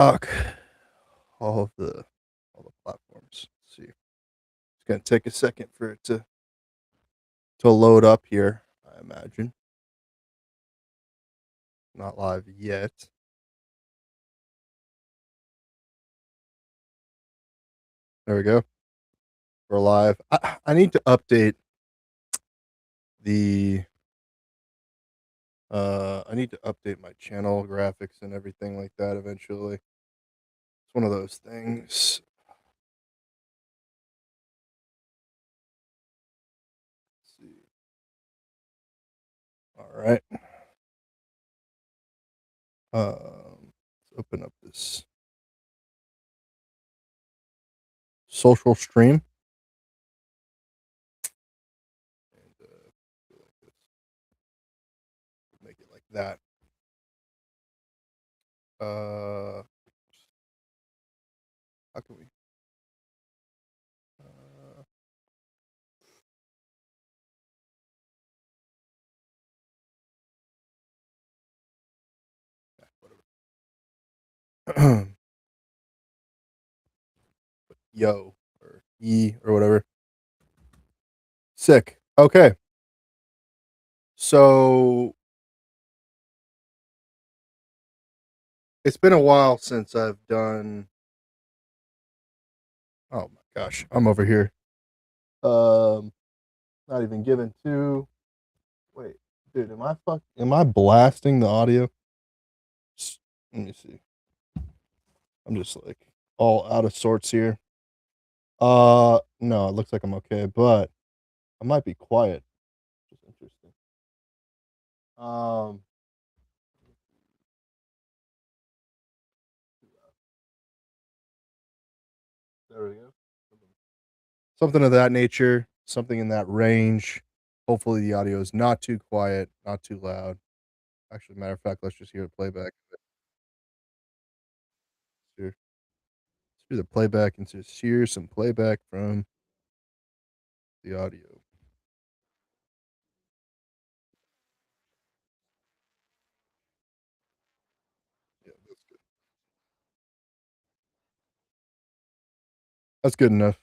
Block all of the platforms. Let's see. It's gonna take a second for it to load up here, I imagine. Not live yet. There we go. We're live. I need to update the I need to update my channel graphics and everything like that eventually. It's one of those things. Let's see. All right. Let's open up this social stream and do it like this. Make it like that. Uh, how can we? Uh, whatever. Yo or ye or whatever. Sick. Okay. So it's been a while since I've done. Oh my gosh, I'm over here. Um, not even given to. Wait, dude, Am I blasting the audio? Let me see. I'm just like all out of sorts here. No, it looks like I'm okay, but I might be quiet. Just interesting. Um, there we go. Something of that nature, something in that range. Hopefully, the audio is not too quiet, not too loud. Actually, matter of fact, let's just hear the playback. Let's hear the playback and just hear some playback from the audio. Yeah, that's good. That's good enough.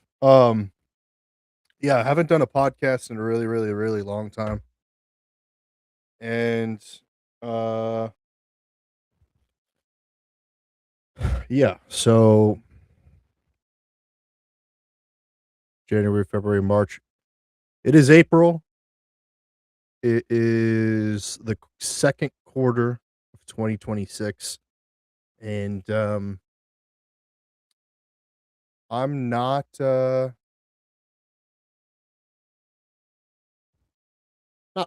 Yeah, I haven't done a podcast in a really, really, really long time, and uh, yeah. So January, February, March. It is April. It is the second quarter of 2026, and I'm not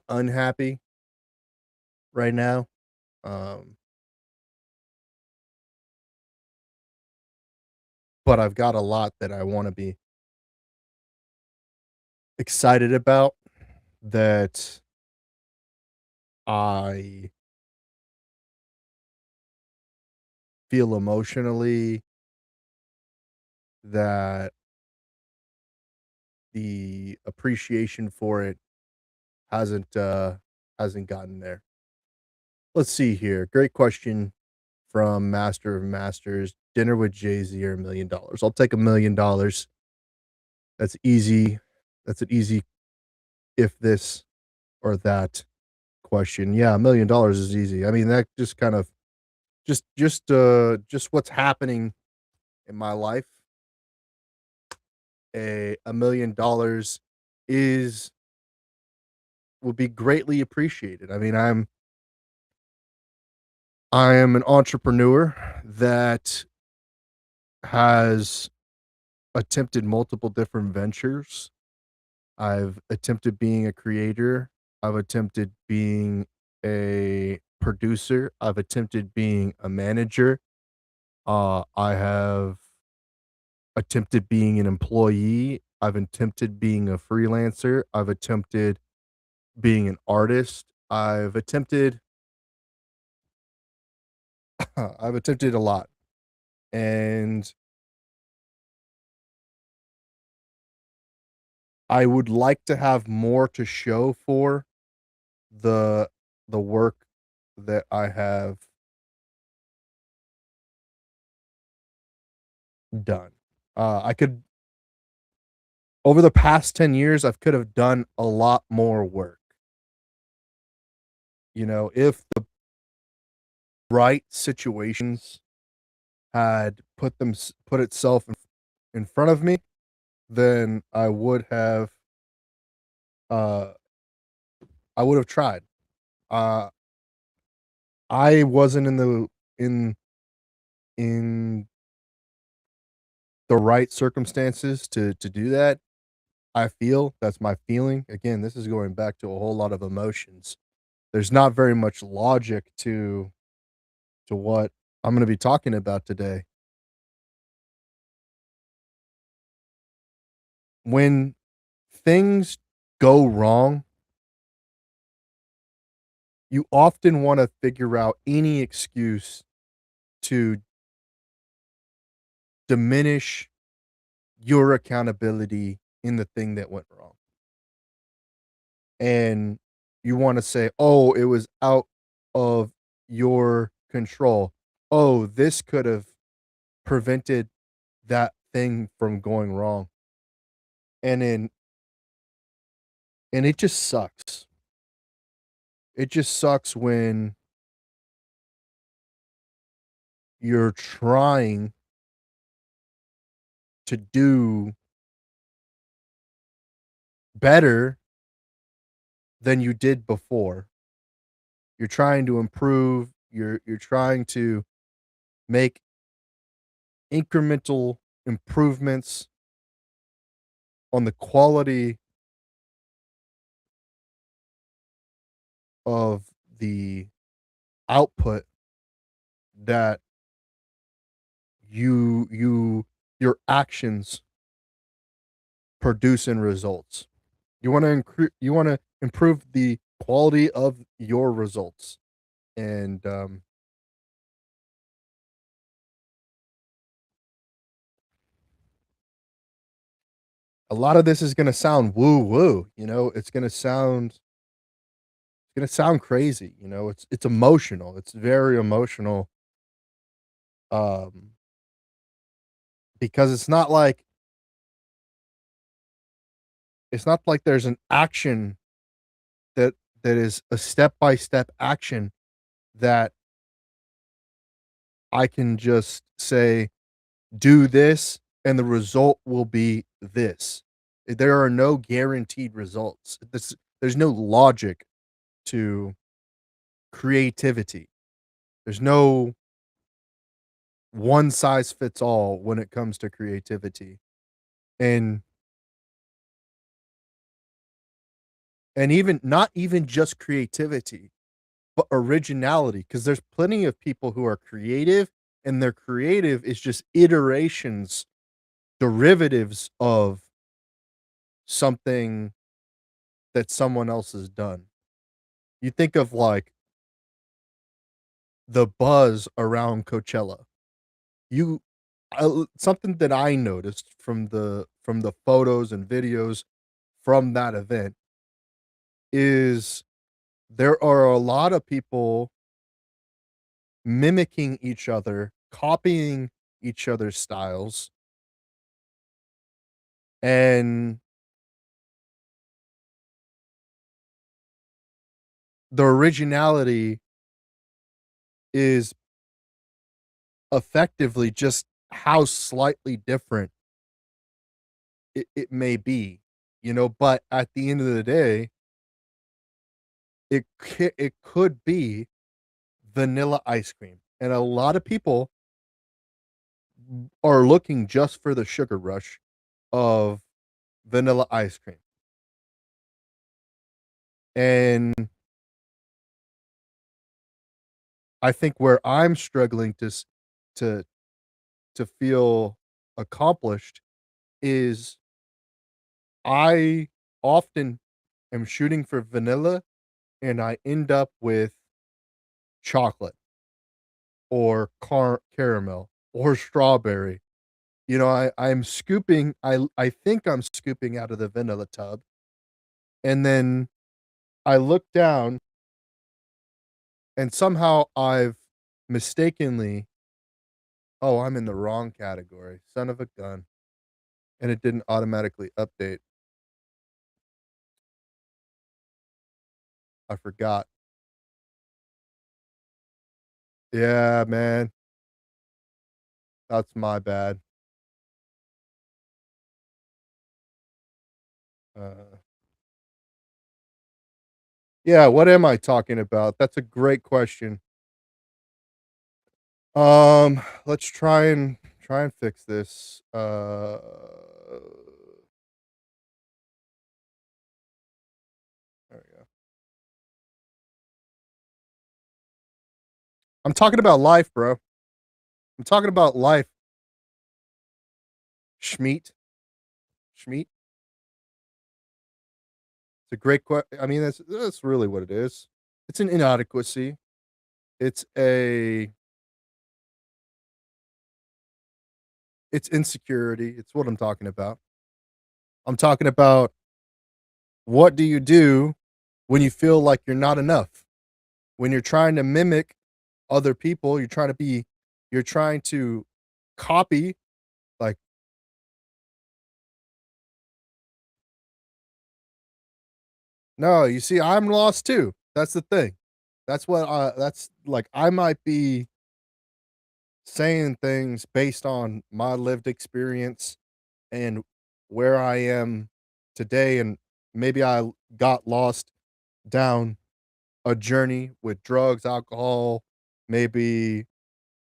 unhappy right now. Um, but I've got a lot that I want to be excited about that I feel emotionally that the appreciation for it hasn't hasn't gotten there. Let's see here. Great question from Master of Masters. Dinner with Jay-Z or $1,000,000. I'll take $1,000,000. That's easy. That's an easy if this or that question. Yeah, $1,000,000 is easy. I mean, that just kind of just what's happening in my life. $1,000,000 is would be greatly appreciated. I mean, I am an entrepreneur that has attempted multiple different ventures. I've attempted being a creator. I've attempted being a producer. I've attempted being a manager. I have attempted being an employee. I've attempted being a freelancer. I've attempted being an artist. I've attempted a lot. And I would like to have more to show for the the work that I have done. I could over the past 10 years, I could have done a lot more work. If the right situations had put itself in front of me, then uh I would have tried. Uh I wasn't in in the right circumstances to do that. I feel that's my feeling. Again, this is going back to a whole lot of emotions. There's not very much logic to what I'm going to be talking about today. When things go wrong, you often want to figure out any excuse to diminish your accountability in the thing that went wrong. And you want to say, "Oh, it was out of your control. Oh, this could have prevented that thing from going wrong." And then and it just sucks. It just sucks when you're trying to do better than you did before. You're trying to improve, you're trying to make incremental improvements on the quality of the output that your actions produce in results. You wanna improve the quality of your results, and, a lot of this is gonna sound woo woo, it's gonna sound crazy, it's emotional, it's very emotional, um, because it's not like there's an action that that is a step-by-step action that I can just say, "Do this, and the result will be this." There are no guaranteed results. There's no logic to creativity. There's no one size fits all when it comes to creativity. And and even not even just creativity, but originality, because there's plenty of people who are creative, and their creative is just iterations, derivatives of something that someone else has done. You think of, like, the buzz around Coachella. You something that I noticed from the photos and videos from that event is there are a lot of people mimicking each other, copying each other's styles, and the originality is effectively just how slightly different it may be, but at the end of the day, it could be vanilla ice cream, and a lot of people are looking just for the sugar rush of vanilla ice cream, and I think where I'm struggling to to feel accomplished is I often am shooting for vanilla, and I end up with chocolate or caramel or strawberry. I think I'm scooping out of the vanilla tub, and then I look down, and somehow I've mistakenly Oh, I'm in the wrong category. Son of a gun. And it didn't automatically update. I forgot. Yeah, man. That's my bad. Uh, yeah, what am I talking about? That's a great question. Let's try and fix this. There we go. I'm talking about life, bro. I'm talking about life. Schmeat. Schmeat. It's a great I mean, that's really what it is. It's an inadequacy. It's a it's insecurity. It's what I'm talking about. I'm talking about what do you do when you feel like you're not enough? When you're trying to mimic other people, you're trying to copy like no, you see, I'm lost too. That's the thing. That's like I might be saying things based on my lived experience and where I am today, and maybe I got lost down a journey with drugs, alcohol, maybe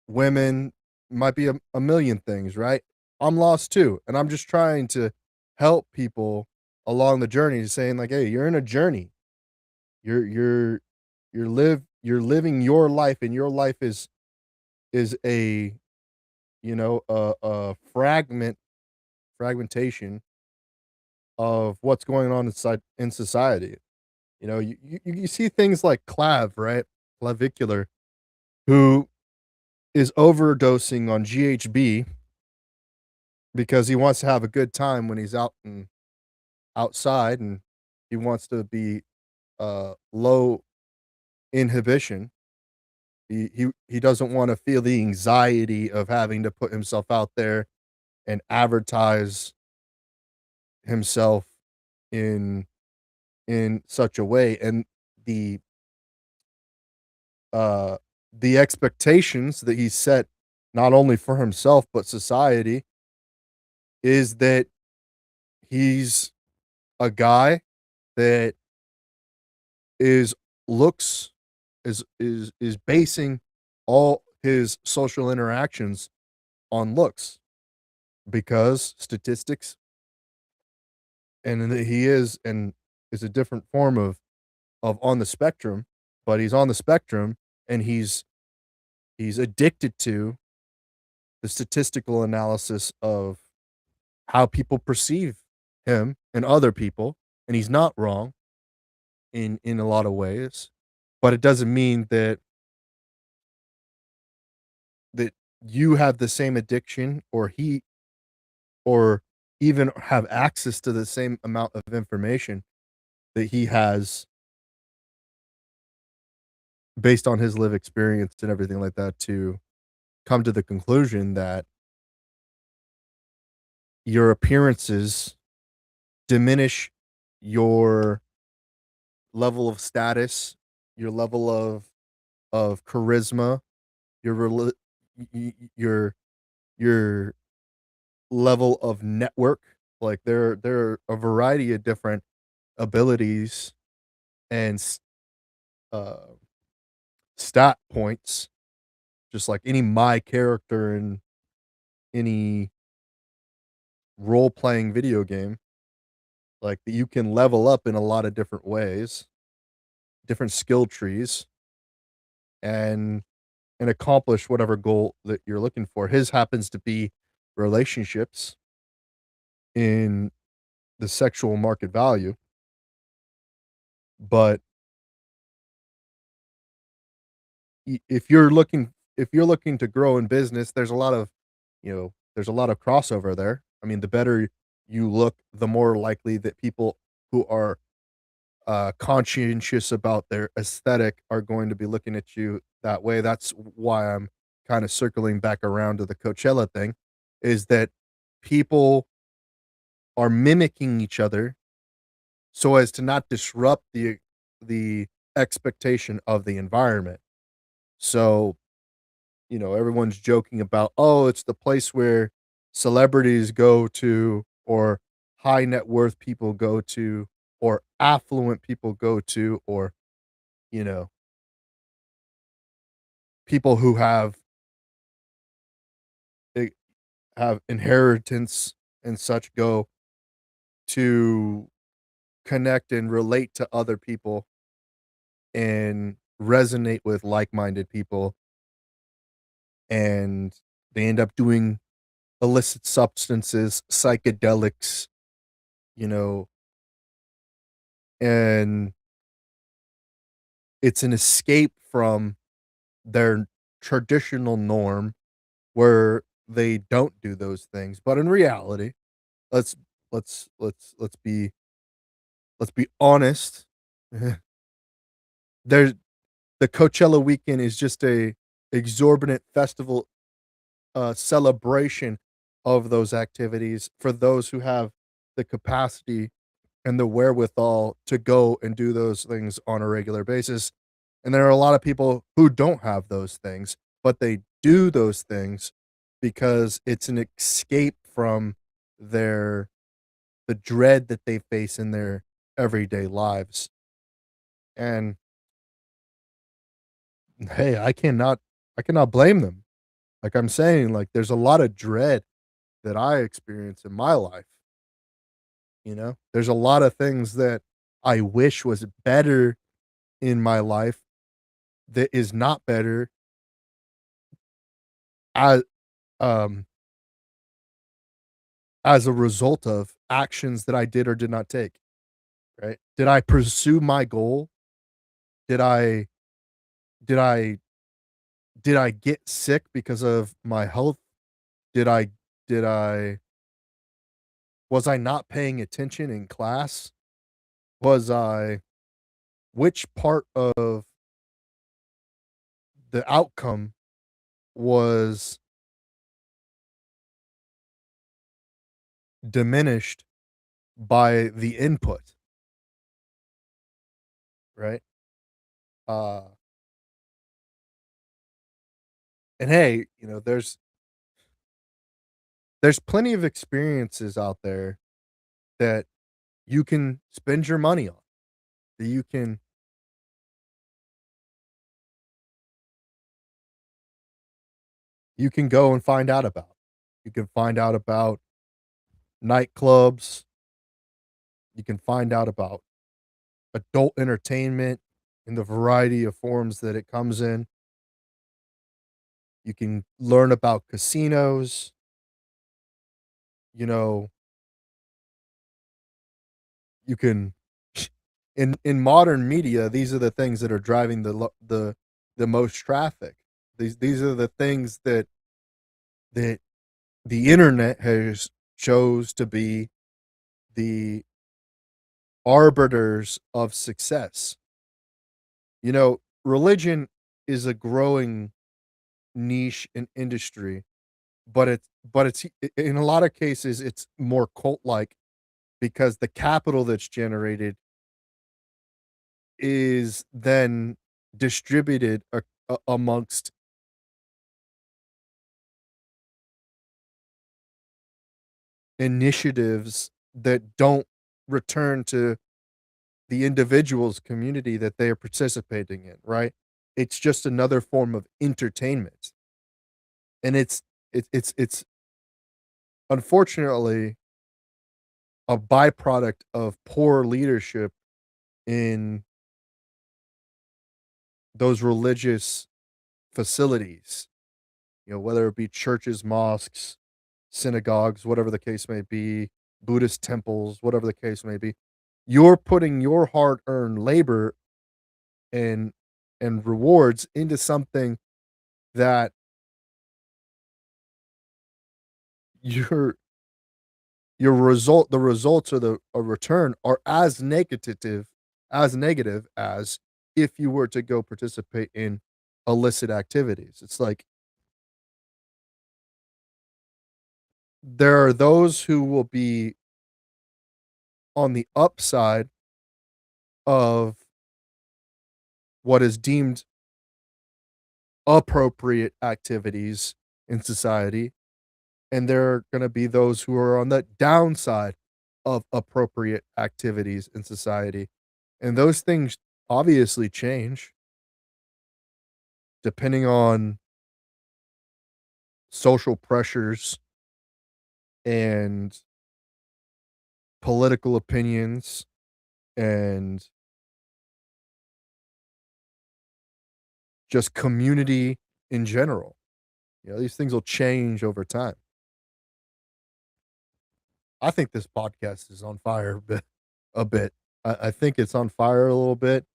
women, might be a million things, right? I'm lost too, and I'm just trying to help people along the journey, saying like, "Hey, you're in a journey. You're you're you're living your life, and your life is a a fragmentation of what's going on in society." You know, you see things like Clav, right? Clavicular, who is overdosing on GHB because he wants to have a good time when he's out and outside, and he wants to be low inhibition. He doesn't want to feel the anxiety of having to put himself out there and advertise himself in such a way, and the uh the expectations that he set not only for himself but society is that he's a guy that is looks is basing all his social interactions on looks because statistics, and that he is a different form of on the spectrum, but he's on the spectrum, and he's addicted to the statistical analysis of how people perceive him and other people, and he's not wrong in a lot of ways, but it doesn't mean that you have the same addiction, or he, or even have access to the same amount of information that he has based on his live experience and everything like that, to come to the conclusion that your appearances diminish your level of status, your level of charisma, your your level of network. Like there are a variety of different abilities and uh, stat points, just like any my character in any role playing video game, like that you can level up in a lot of different ways, different skill trees, and accomplish whatever goal that you're looking for. His happens to be relationships in the sexual market value, but if you're looking to grow in business, there's a lot of, there's a lot of crossover there. I mean, the better you look, the more likely that people who are conscientious about their aesthetic are going to be looking at you that way. That's why I'm kinda circling back around to the Coachella thing, is that people are mimicking each other so as to not disrupt the expectation of the environment. So, everyone's joking about, "Oh, it's the place where celebrities go to, or high net worth people go to, or affluent people go to, or, you know, people who eh, have inheritance and such go to connect and relate to other people and resonate with like-minded people, and they end up doing illicit substances, psychedelics, you know, and it's an escape from their traditional norm where they don't do those things. But in reality, let's let's be honest. There's the Coachella weekend is just a exorbitant festival, celebration of those activities for those who have the capacity and the wherewithal to go and do those things on a regular basis. And there are a lot of people who don't have those things, but they do those things because it's an escape from their the dread that they face in their everyday lives. And hey, I cannot blame them. Like I'm saying, like there's a lot of dread that I experience in my life, you know? There's a lot of things that I wish was better in my life that is not better as um as a result of actions that I did or did not take, right? Did I pursue my goal? Did I did I did I get sick because of my health? Did I did I was I not paying attention in class? Was I which part of the outcome was diminished by the input, right? Uh, and hey, there's plenty of experiences out there that you can spend your money on, that you can go and find out about. You can find out about nightclubs, you can find out about adult entertainment in the variety of forms that it comes in. You can learn about casinos, you know, you can in modern media, these are the things that are driving the most traffic. These are the things that the internet has chose to be the arbiters of success. Religion is a growing niche and industry, but it's in a lot of cases it's more cult like because the capital that's generated is then distributed amongst initiatives that don't return to the individual's community that they are participating in, right? It's just another form of entertainment. And it's unfortunately a byproduct of poor leadership in those religious facilities, whether it be churches, mosques, synagogues, whatever the case may be, Buddhist temples, whatever the case may be. You're putting your hard-earned labor and and rewards into something that your the results or the a return are as negative as if you were to go participate in illicit activities. It's like there are those who will be on the upside of what is deemed appropriate activities in society, and there are gonna be those who are on the downside of appropriate activities in society, and those things obviously change depending on social pressures and political opinions and just community in general. These things will change over time. I think this podcast is on fire a bit. I think it's on fire a little bit,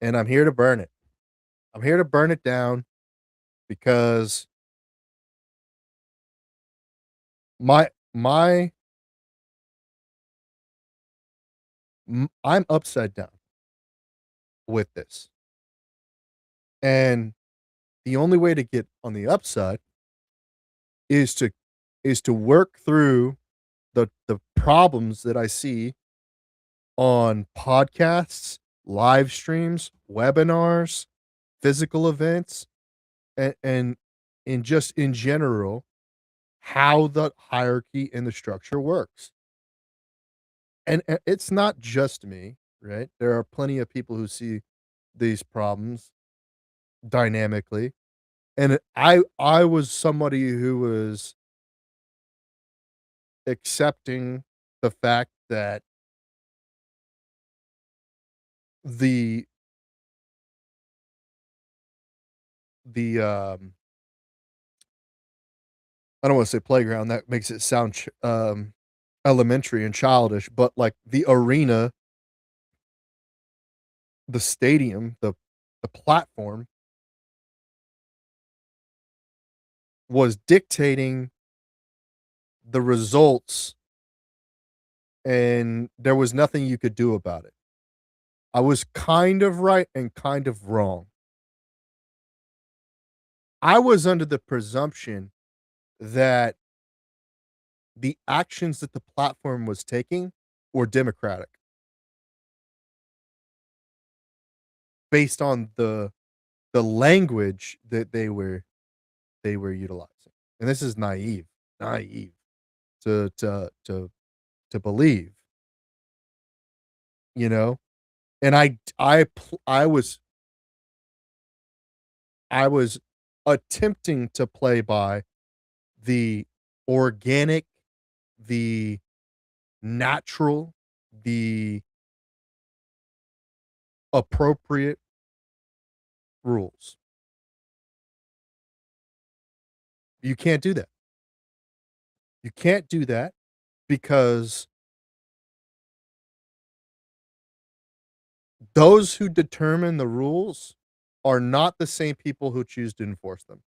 and I'm here to burn it. I'm here to burn it down because my I'm upside down with this. And the only way to get on the upside is to work through the problems that I see on podcasts, live streams, webinars, physical events, and just in general, how the hierarchy and the structure works. And it's not just me, right? There are plenty of people who see these problems dynamically. And I was somebody who was accepting the fact that the the I don't wanna say playground, that makes it sound elementary and childish, but, like, the arena, the stadium, the platform was dictating the results, and there was nothing you could do about it. I was kind of right and kind of wrong. I was under the presumption that the actions that the platform was taking were democratic based on the language that they were utilizing. And this is naive to believe, you know? And I was attempting to play by the organic, the natural, the appropriate rules. You can't do that. You can't do that because those who determine the rules are not the same people who choose to enforce them.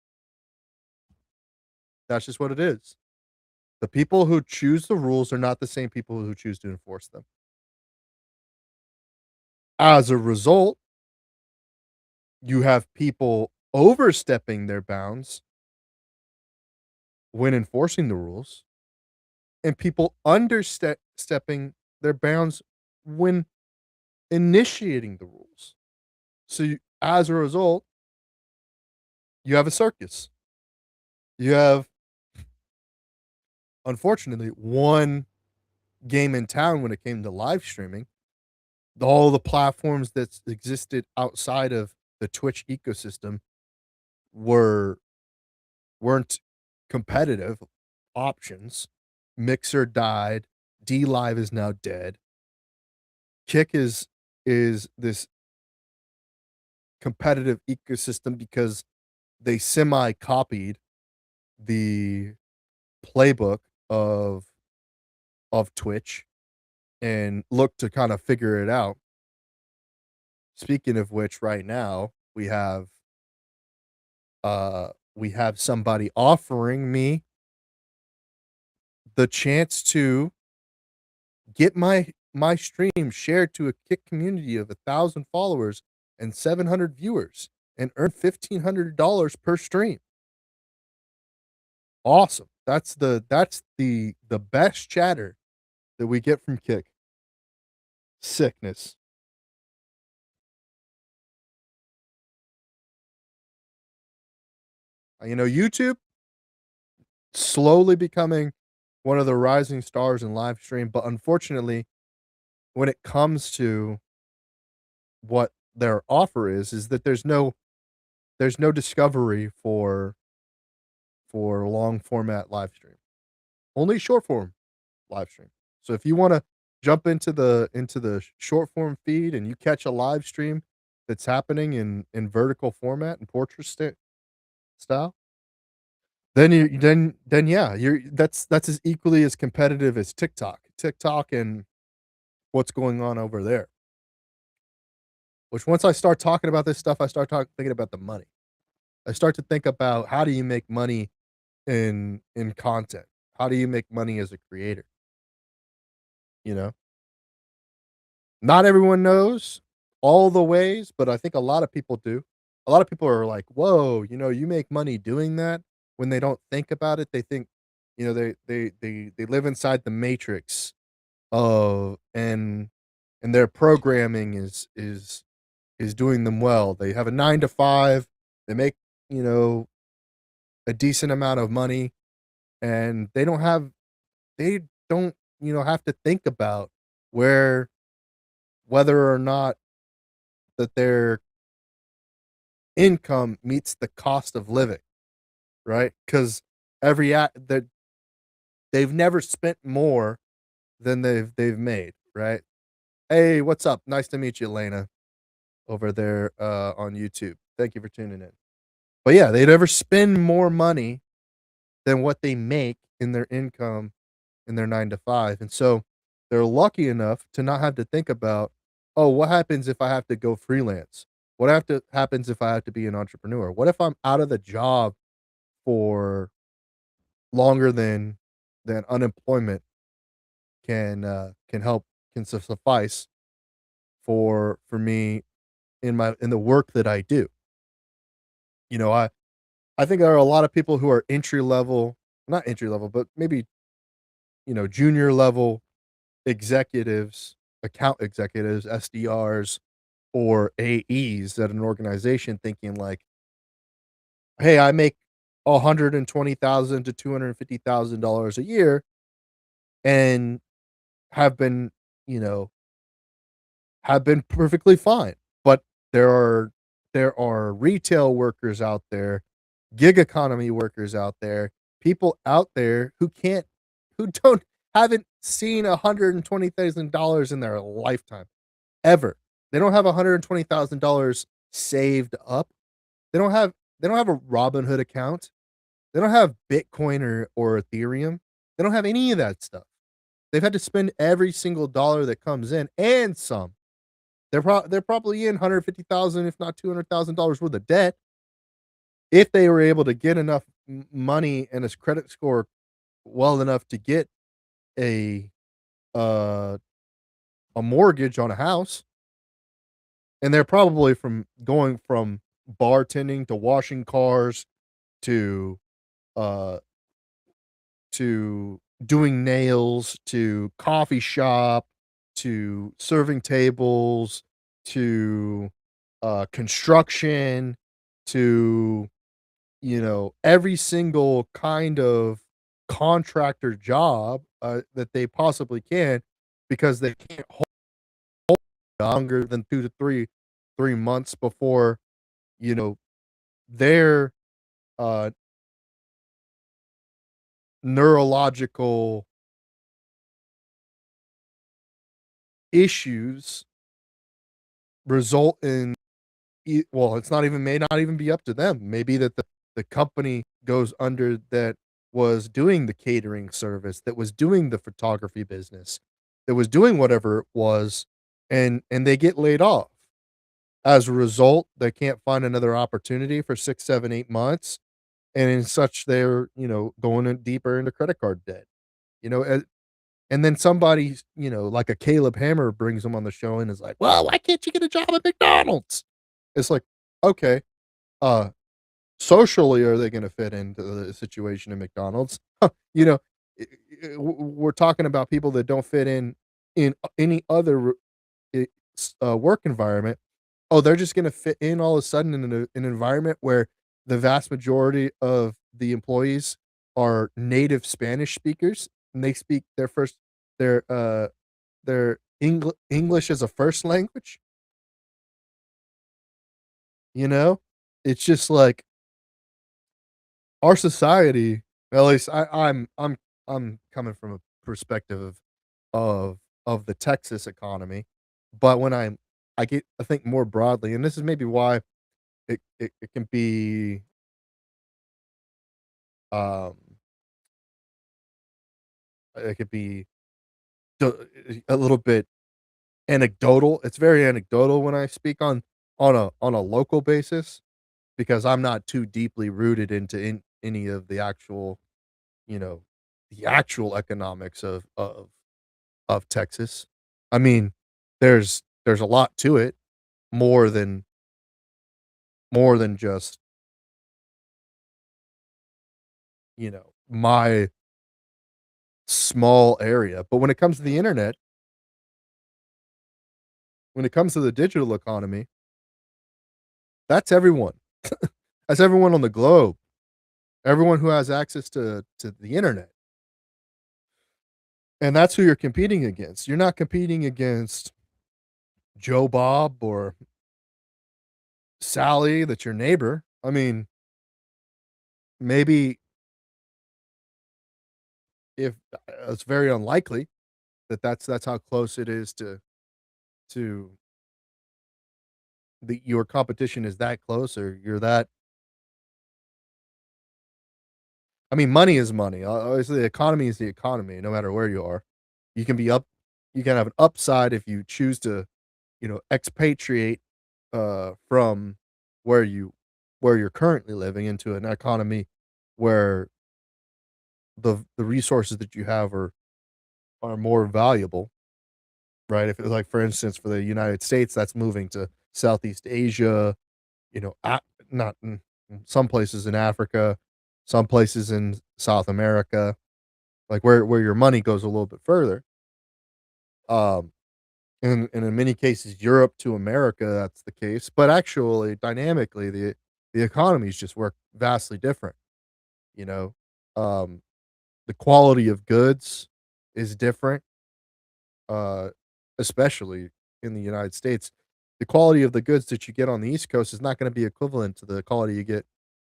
That's just what it is. The people who choose the rules are not the same people who choose to enforce them. As a result, you have people overstepping their bounds when enforcing the rules and people stepping their bounds when initiating the rules. So, as a result, you have a circus. You have, unfortunately, one game in town when it came to live streaming. All the platforms that existed outside of the Twitch ecosystem were weren't competitive options. Mixer died. D Live is now dead. Kick is this competitive ecosystem because they semi copied the playbook of Twitch and look to kind of figure it out. Speaking of which, right now we have somebody offering me the chance to get my stream shared to a Kick community of 1,000 followers and 700 viewers and earn $1,500 per stream. Awesome. That's the best chatter that we get from Kick. Sickness. YouTube slowly becoming one of the rising stars in live stream, but unfortunately, when it comes to what their offer is that there's no discovery for long format live stream. Only short form live stream. So if you wanna jump into the short form feed and you catch a live stream that's happening in vertical format and portrait style, then yeah, that's as equally as competitive as TikTok. TikTok and what's going on over there. Which once I start talking about this stuff, I start thinking about the money. I start to think about how do you make money in content? How do you make money as a creator, you know? Not everyone knows all the ways, but I think a lot of people do. A lot of people are like, "Whoa, you make money doing that?" When they don't think about it, they think, they live inside the matrix of and their programming is doing them well. They have a 9 to 5, they make, you know, a decent amount of money, and they don't, have to think about where whether or not that their income meets the cost of living, right? Because every act that they've never spent more than they've made, right? Hey, what's up? Nice to meet you, Lena, over there on YouTube. Thank you for tuning in. But yeah, they never spend more money than what they make in their income in their 9 to 5. And so they're lucky enough to not have to think about, "Oh, what happens if I have to go freelance? What have to happens if I have to be an entrepreneur? What if I'm out of the job for longer than unemployment can help can suffice for me in the work that I do?" You know, I think there are a lot of people who are entry level, not entry level, but maybe, junior level executives, account executives, SDRs, or AEs at an organization thinking like, "Hey, I make 120,000 to $250,000 a year and have been, you know, have been perfectly fine." But there are there are retail workers out there, gig economy workers out there, people out there who don't haven't seen $120,000 in their lifetime, ever. They don't have $120,000 saved up. They don't have they don't have a Robinhood account. They don't have Bitcoin or Ethereum. They don't have any of that stuff. They've had to spend every single dollar that comes in and some. They're probably in 150,000 if not $200,000 worth of debt if they were able to get enough money and his credit score well enough to get a uh, a mortgage on a house, and they're probably from going from bartending to washing cars to uh to doing nails, to coffee shop, to serving tables, to, construction, to, every single kind of contractor job, that they possibly can because they can't hold longer than 2 to 3 months before, you know, their, uh, neurological issues result in well, it's not even may not even be up to them. Maybe that the company goes under that was doing the catering service, that was doing the photography business, that was doing whatever it was, and they get laid off. As a result, they can't find another opportunity for 6, 7, 8 months, and in such they're, going in deeper into credit card debt. You know, and then somebody, like a Caleb Hammer brings him on the show and is like, "Well, why can't you get a job at McDonald's?" It's like, "Okay, uh, Socially, are they gonna fit into the situation in McDonald's? You know, we're talking about people that don't fit in any other work environment. Oh, they're just gonna fit in all of a sudden in an environment where the vast majority of the employees are native Spanish speakers, and they speak their, their English as a first language, you know? It's just like our society, at least I'm coming from a perspective of of the Texas economy, but when I think more broadly, and this is maybe why it can be, um, it could be a little bit anecdotal. It's very anecdotal when I speak on a local basis because I'm not too deeply rooted into any of the actual, you know, the actual economics of Texas. I mean, there's a lot to it, more than more than just, my small area. But when it comes to the digital economy, that's everyone. That's everyone on the globe. Everyone who has access to the internet. And that's who you're competing against. You're not competing against Joe Bob or Sally that's your neighbor. I mean, maybe if it's very unlikely that that's how close it is to your competition is that close, or you're that. I mean, money is money. Obviously, the economy is the economy, no matter where you are. You can be up you can have an upside if you choose to, expatriate, from where you where you're currently living into an economy where the resources that you have are more valuable, right? If it's like, for instance, for the United States, that's moving to Southeast Asia, you know, not in some places in Africa, some places in South America, like where your money goes a little bit further. Um, and in many cases, Europe to America, that's the case. But actually, dynamically, the economies just work vastly different. You know, um, the quality of goods is different, uh, especially in the United States. The quality of the goods that you get on the East Coast is not going to be equivalent to the quality you get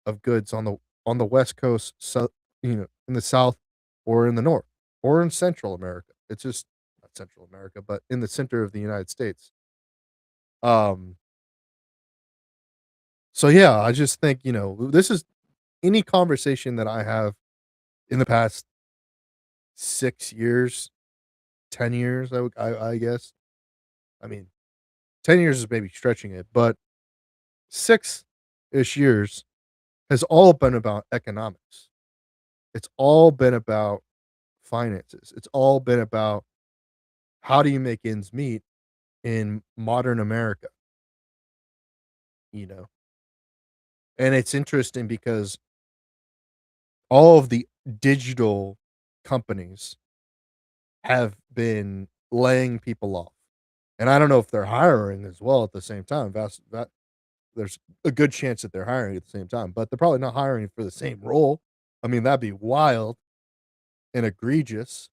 of goods on the West Coast, so in the South or in the North or in Central America. It's just not Central America, but in the center of the United States. Um, so yeah, I just think, this is any conversation that I have in the past 6 years, 10 years, I guess. I mean, 10 years is maybe stretching it, but 6-ish years has all been about economics. It's all been about finances. It's all been about how do you make ends meet in modern America, you know? And it's interesting because all of the digital companies have been laying people off. And I don't know if they're hiring as well at the same time. There's a good chance that they're hiring at the same time, but they're probably not hiring for the same role. I mean, that'd be wild and egregious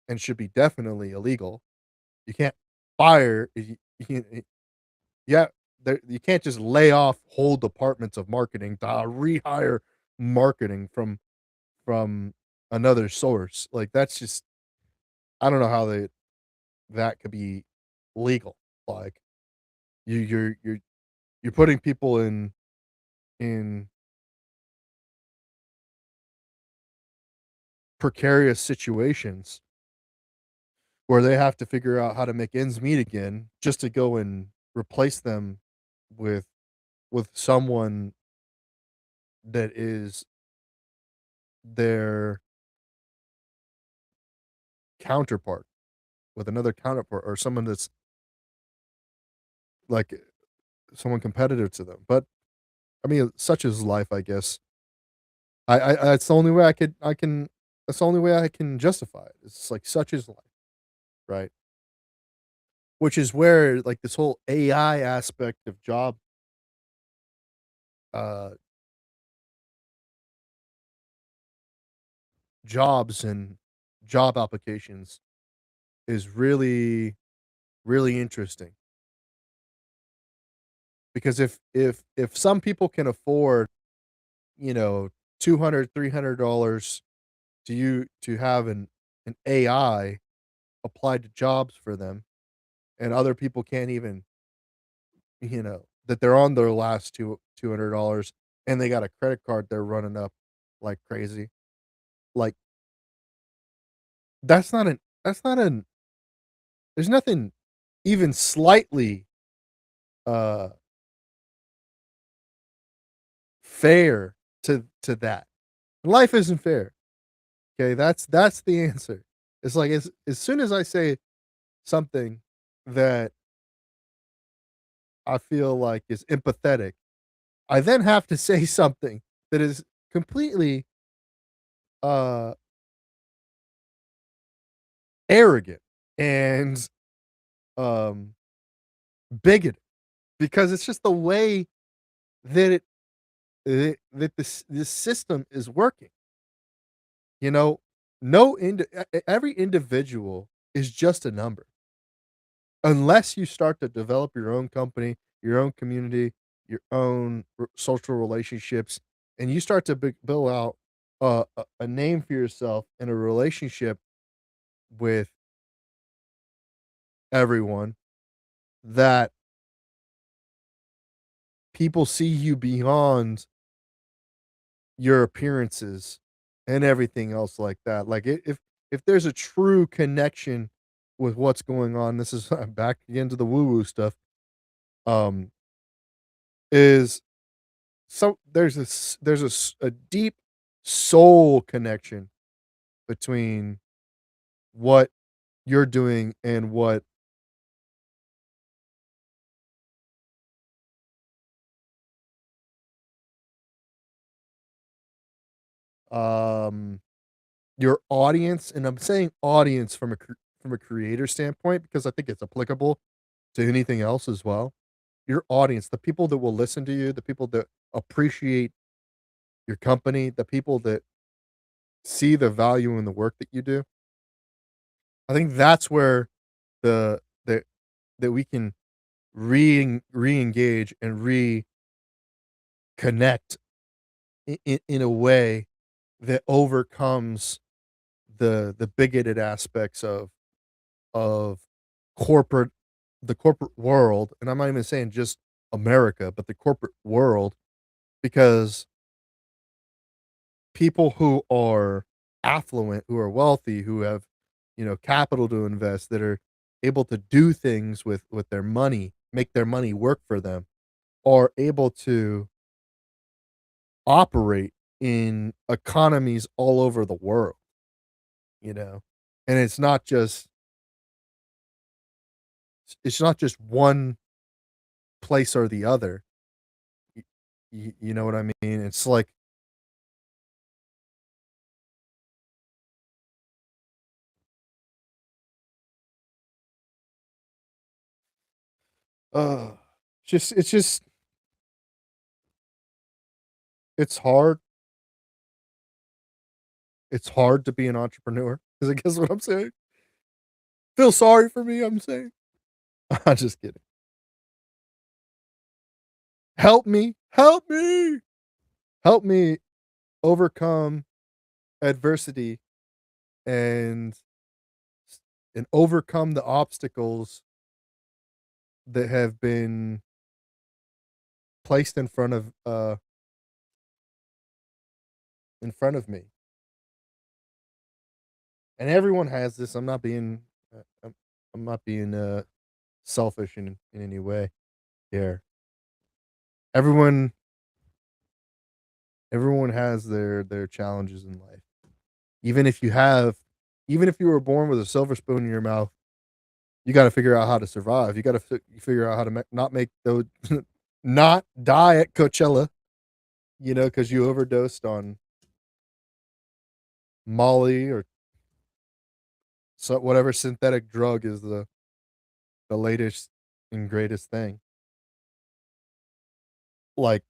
and should be definitely illegal. You can't fire you can't yeah, you can't just lay off whole departments of marketing to rehire marketing from another source. Like, that's just I don't know how that could be legal. Like, you're putting people in precarious situations where they have to figure out how to make ends meet again just to go and replace them with someone that is their counterpart, with another counterpart or someone that's like someone competitive to them. But I mean, such is life, I guess. I that's the only way I can that's the only way I can justify it. It's like such is life, right? Which is where, like, this whole AI aspect of uh, jobs and job applications is really, really interesting. Because if some people can afford, you know, 200, $300 to have an AI applied to jobs for them, and other people can't even, that they're on their last $200 and they got a credit card they're running up like crazy. Like, that's not an there's nothing even slightly, uh, fair to that. Life isn't fair, okay? That's the answer. It's like, as soon as I say something that I feel like is empathetic, I then have to say something that is completely, uh, arrogant and, um, bigoted, because it's just the way that that this system is working, you know? No every individual is just a number. Unless you start to develop your own company, your own community, your own social relationships, and you start to build out a name for yourself and a relationship with everyone, that people see you beyond your appearances and everything else like that. Like, if there's a true connection with what's going on, this is back again to the woo woo stuff. Um, is So there's a deep soul connection between what you're doing and what, um, your audience, and I'm saying audience from from a creator standpoint because I think it's applicable to anything else as well. Your audience, the people that will listen to you, the people that appreciate your company, the people that see the value in the work that you do. I think that's where the that we can re-engage and reconnect in a way that overcomes the bigoted aspects of corporate the corporate world, and I'm not even saying just America, but the corporate world, because people who are affluent, who are wealthy, who have, capital to invest, that are able to do things with their money, make their money work for them, are able to operate in economies all over the world, you know? And it's not just one place or the other. You know what I mean? It's like, uh, it's just it's hard. It's hard to be an entrepreneur, is I guess what I'm saying. Feel sorry for me, I'm saying. I'm just kidding. Help me, help me overcome adversity and overcome the obstacles that have been placed in front of me. And everyone has this. I'm not being selfish in any way here. Everyone everyone has their challenges in life. Even if you have even if you were born with a silver spoon in your mouth, you gotta figure out how to survive. You gotta figure out how to not make those not die at Coachella. because you overdosed on Molly or whatever synthetic drug is the latest and greatest thing. Like,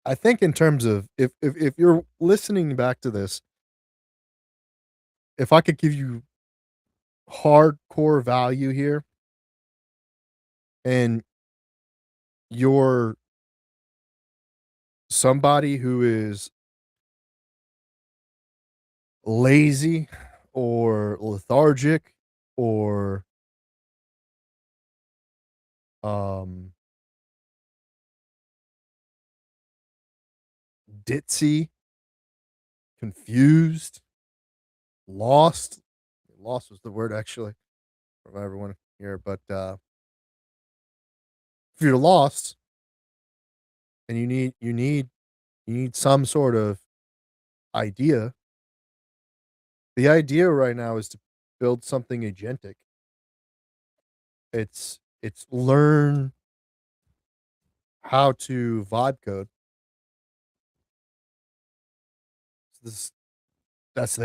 I think in terms of if you're listening back to this, if I could give you hardcore value here and you're somebody who is lazy or lethargic or um ditzy, confused, lost. Lost was the word actually from everyone here, but if you're lost and you need some sort of idea, the idea right now is to build something agentic. It's learn how to vibe code. This that's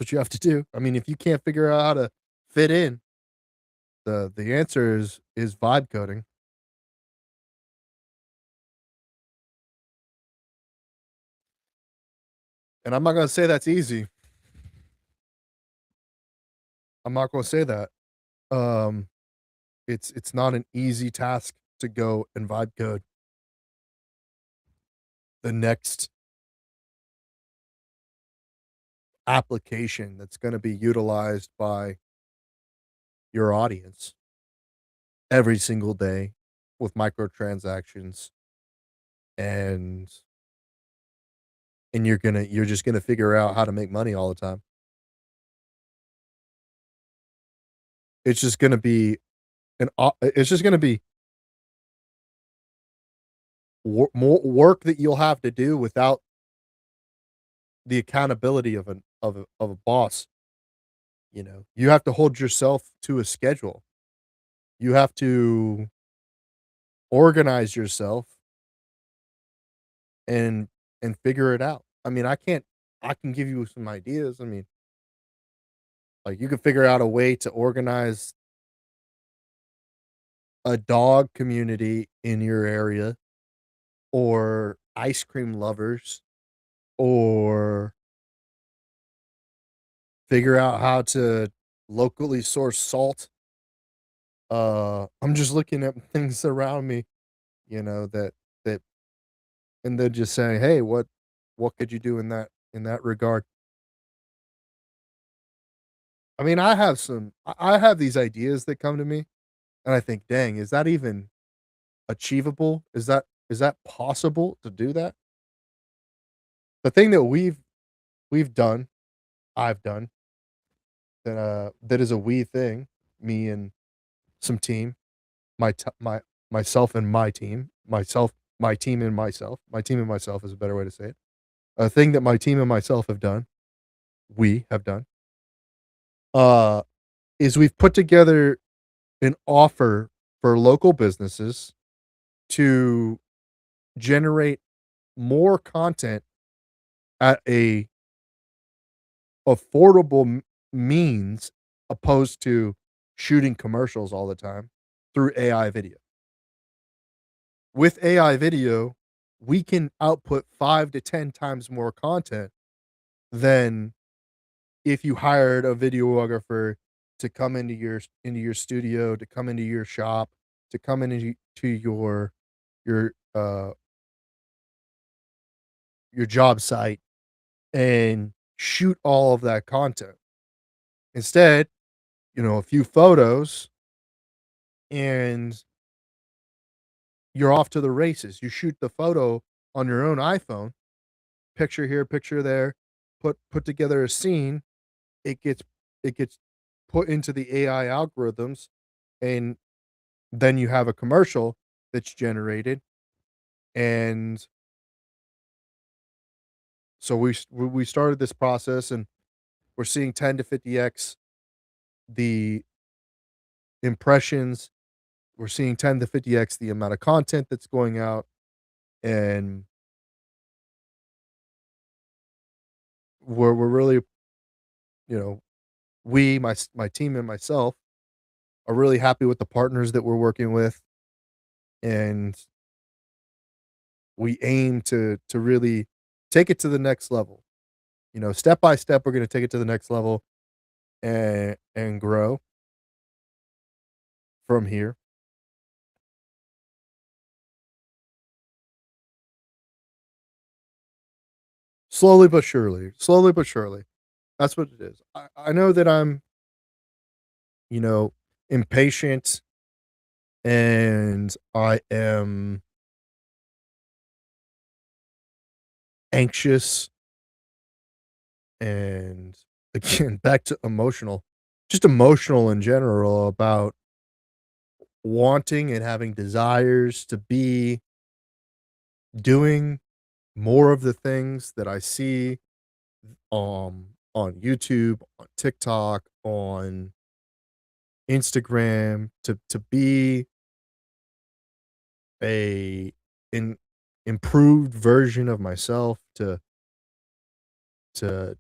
what you have to do. I mean, if you can't figure out how to fit in, the answer is vibe coding. And I'm not gonna say that's easy. I'm not gonna say that. Um, it's not an easy task to go and vibe code the next application that's gonna be utilized by your audience every single day with microtransactions and you're just gonna figure out how to make money all the time. It's just gonna be it's just gonna be more work that you'll have to do without the accountability of a boss. You have to hold yourself to a schedule. You have to organize yourself and figure it out. I mean, I can give you some ideas. I mean, like you can figure out a way to organize a dog community in your area or ice cream lovers or figure out how to locally source salt. I'm just looking at things around me, that and then just saying, "Hey, what could you do in that regard?" I mean, I have these ideas that come to me and I think, "Dang, is that even achievable? Is that possible to do that?" The thing that we've done, I've done that is a we thing, me and some team, myself and my team and myself. My team and myself is a better way to say it. A thing that my team and myself have done, we have done, uh, is we've put together an offer for local businesses to generate more content at a affordable means opposed to shooting commercials all the time through AI video. With AI video, we can output 5 to 10 times more content than if you hired a videographer to come into your studio, to come into your shop, to come into to your, uh, your job site and shoot all of that content. Instead, a few photos and you're off to the races. You shoot the photo on your own iPhone, picture here, picture there, put together a scene. It gets it gets put into the AI algorithms, and then you have a commercial that's generated. And so we started this process, and we're seeing 10 to 50x the impressions. We're seeing 10 to 50x the amount of content that's going out, and we're really, you know, my team and myself are really happy with the partners that we're working with, and we aim to really take it to the next level. Step by step, we're gonna take it to the next level and grow from here. Slowly but surely, slowly but surely. That's what it is. I know that I'm, you know, impatient, and I am anxious, and again, back to emotional, just emotional in general about wanting and having desires to be doing more of the things that I see on YouTube, on TikTok, on Instagram, to be a in improved version of myself, to to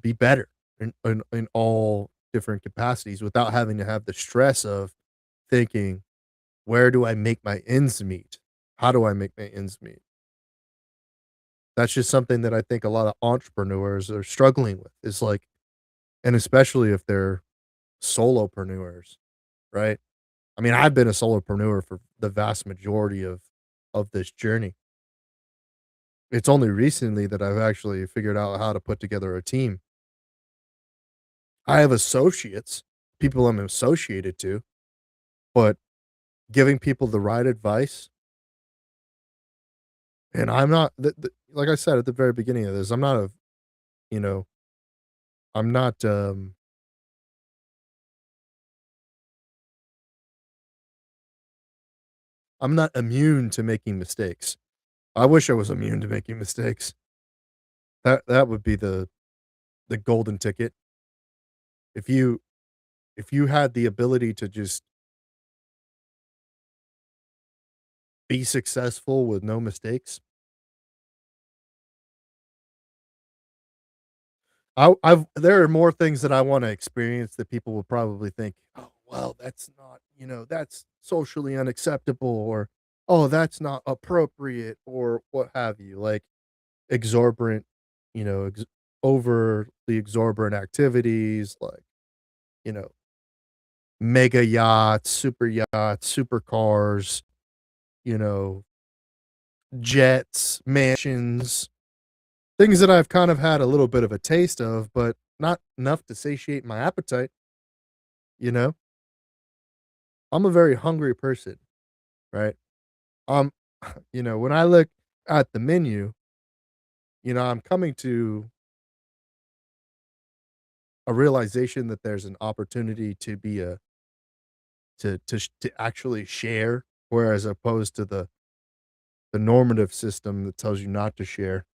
be better in all different capacities without having to have the stress of thinking, where do I make my ends meet? How do I make my ends meet? That's just something that I think a lot of entrepreneurs are struggling with. Is like, and especially if they're solopreneurs, right? I mean, I've been a solopreneur for the vast majority of this journey. It's only recently that I've actually figured out how to put together a team. I have associates, people I'm associated to, but giving people the right advice, and I'm not like I said at the very beginning of this, I'm not a, you know, I'm not I'm not immune to making mistakes. I wish I was immune to making mistakes. That would be the golden ticket. If you had the ability to just be successful with no mistakes, I've there are more things that I wanna experience that people will probably think, "Oh, well, that's not, that's socially unacceptable," or, "Oh, that's not appropriate," or what have you, like exorbitant, overly exorbitant activities, like, you know, mega yachts, supercars, you know, jets, mansions, things that I've kind of had a little bit of a taste of, but not enough to satiate my appetite, you know? I'm a very hungry person, right? Um, when I look at the menu, I'm coming to a realization that there's an opportunity to be a to actually share, whereas opposed to the normative system that tells you not to share,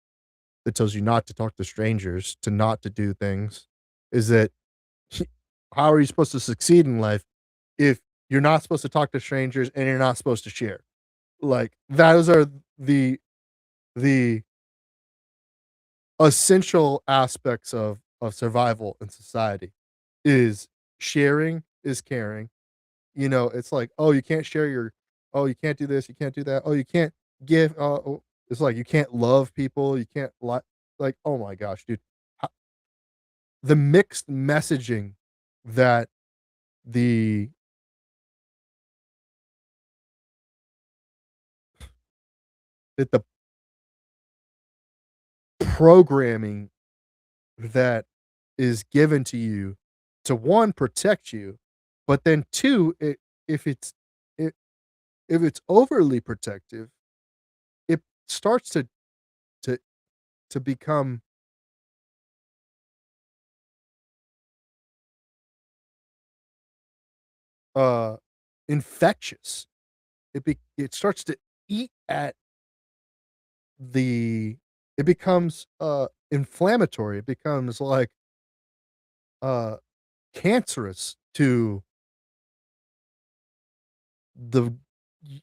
that tells you not to talk to strangers, to not to do things, is that how are you supposed to succeed in life if you're not supposed to talk to strangers and you're not supposed to share? Like, those are the the essential aspects of survival in society, is sharing is caring. It's like, "Oh, you can't share your oh, you can't do this, you can't do that. Oh, you can't give, oh," it's like, you can't love people, you can't like, oh my gosh, dude. Ho The mixed messaging that the the programming that is given to you to, 1, protect you, but then 2, if it's it if it's overly protective, it starts to to become, uh, infectious. It starts to eat at the it becomes, inflammatory. It becomes, like, uh, cancerous to the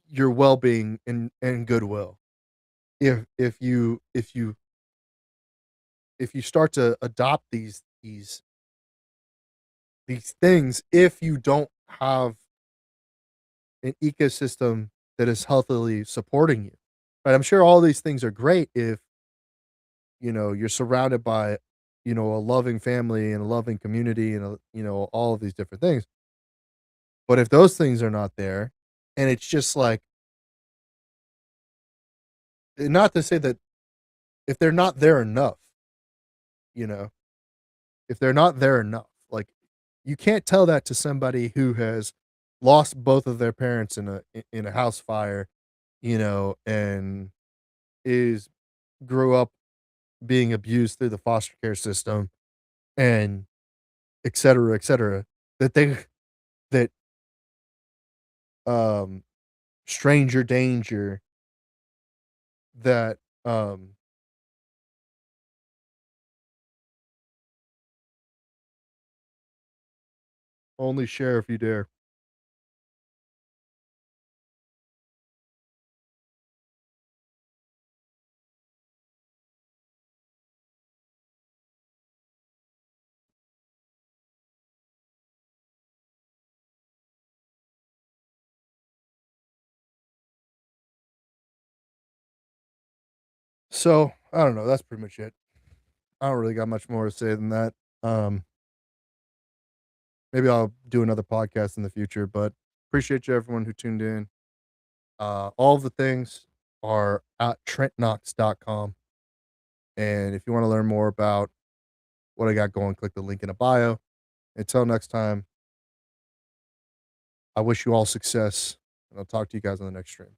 your well-being and goodwill. If you start to adopt these things, if you don't have an ecosystem that is healthily supporting you, right? I'm sure all these things are great if, you're surrounded by, a loving family and a loving community and, all of these different things. But if those things are not there, and it's just like, not to say that if they're not there enough, you know, if they're not there enough, like, you can't tell that to somebody who has lost both of their parents in a house fire, and is grew up being abused through the foster care system and et cetera, that they that, um, stranger danger, that, only share if you dare. So, I don't know, that's pretty much it. I don't really got much more to say than that. Um, Maybe I'll do another podcast in the future, but appreciate you everyone who tuned in. All of the things are at trentknox.com. And if you want to learn more about what I got going, click the link in a bio. Until next time, I wish you all success, and I'll talk to you guys on the next stream.